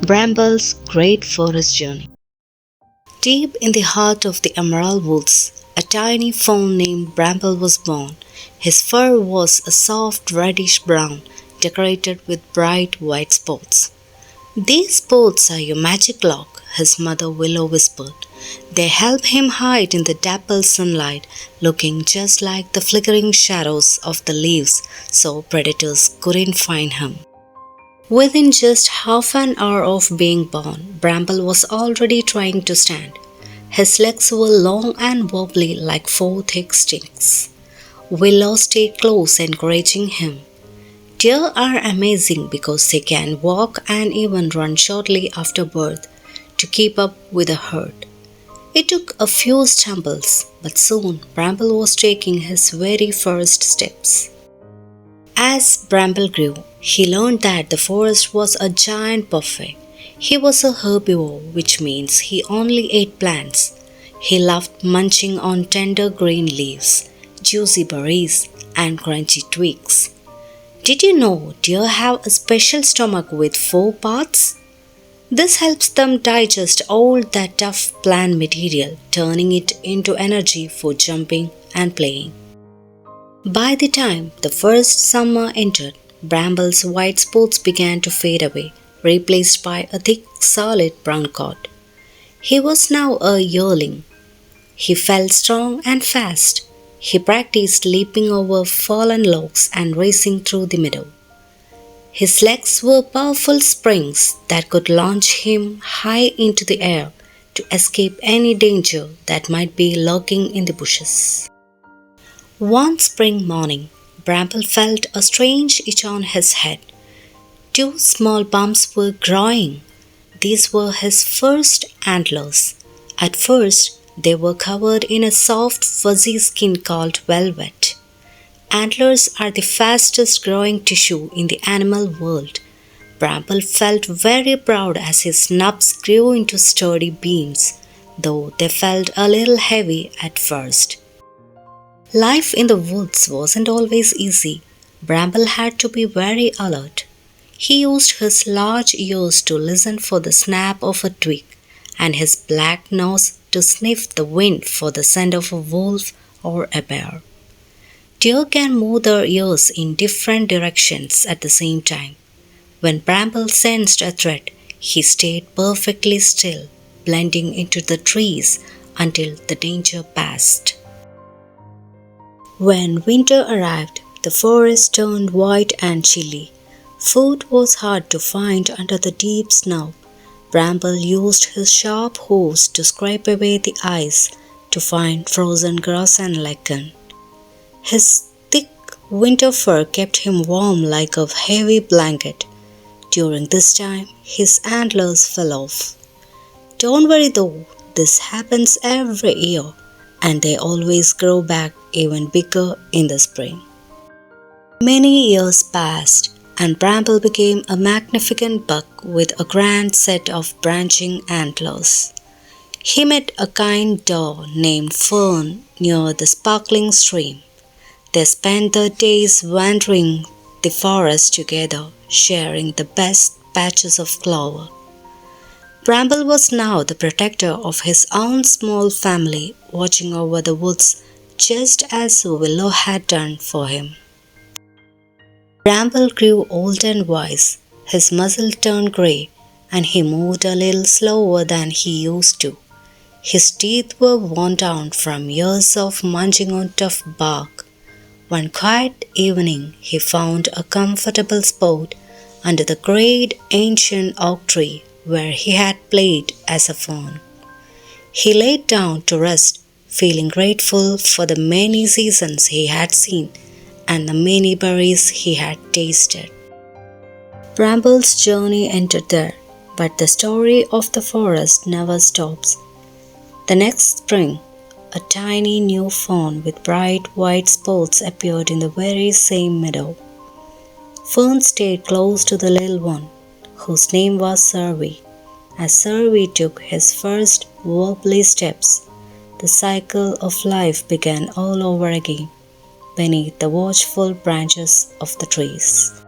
Bramble's Great Forest Journey. Deep in the heart of the emerald woods, a tiny fawn named Bramble was born. His fur was a soft reddish brown, decorated with bright white spots. These spots are your magic lock, his mother Willow whispered. They help him hide in the dapple sunlight, looking just like the flickering shadows of the leaves, so predators couldn't find him. Within just half an hour of being born, Bramble was already trying to stand. His legs were long and wobbly like four thick sticks. Willow stayed close, encouraging him. Deer are amazing because they can walk and even run shortly after birth to keep up with the herd. It took a few stumbles, but soon Bramble was taking his very first steps. As Bramble grew, he learned that the forest was a giant buffet. He was a herbivore, which means he only ate plants. He loved munching on tender green leaves, juicy berries, and crunchy twigs. Did you know deer have a special stomach with 4 parts? This helps them digest all that tough plant material, turning it into energy for jumping and playing. By the time the first summer entered, Bramble's white spots began to fade away, replaced by a thick, solid brown coat. He was now a yearling. He felt strong and fast. He practiced leaping over fallen logs and racing through the meadow. His legs were powerful springs that could launch him high into the air to escape any danger that might be lurking in the bushes. One spring morning, Bramble felt a strange itch on his head. 2 small bumps were growing. These were his first antlers. At first, they were covered in a soft, fuzzy skin called velvet. Antlers are the fastest growing tissue in the animal world. Bramble felt very proud as his snubs grew into sturdy beams, though they felt a little heavy at first. Life in the woods wasn't always easy. Bramble had to be very alert. He used his large ears to listen for the snap of a twig and his black nose to sniff the wind for the scent of a wolf or a bear. Deer can move their ears in different directions at the same time. When Bramble sensed a threat, he stayed perfectly still, blending into the trees until the danger passed. When winter arrived, the forest turned white and chilly. Food was hard to find under the deep snow. Bramble used his sharp hooves to scrape away the ice to find frozen grass and lichen. His thick winter fur kept him warm like a heavy blanket. During this time, his antlers fell off. Don't worry though, this happens every year, and they always grow back even bigger in the spring. Many years passed, and Bramble became a magnificent buck with a grand set of branching antlers. He met a kind dog named Fern near the sparkling stream. They spent their days wandering the forest together, sharing the best patches of clover. Bramble was now the protector of his own small family, watching over the woods just as Willow had done for him. Bramble grew old and wise. His muscles turned grey, and he moved a little slower than he used to. His teeth were worn down from years of munching on tough bark. One quiet evening, he found a comfortable spot under the great ancient oak tree where he had played as a fawn. He laid down to rest, feeling grateful for the many seasons he had seen and the many berries he had tasted. Bramble's journey ended there, but the story of the forest never stops. The next spring, a tiny new fawn with bright white spots appeared in the very same meadow. Fern stayed close to the little one, whose name was Survey. As Survey took his first wobbly steps, the cycle of life began all over again beneath the watchful branches of the trees.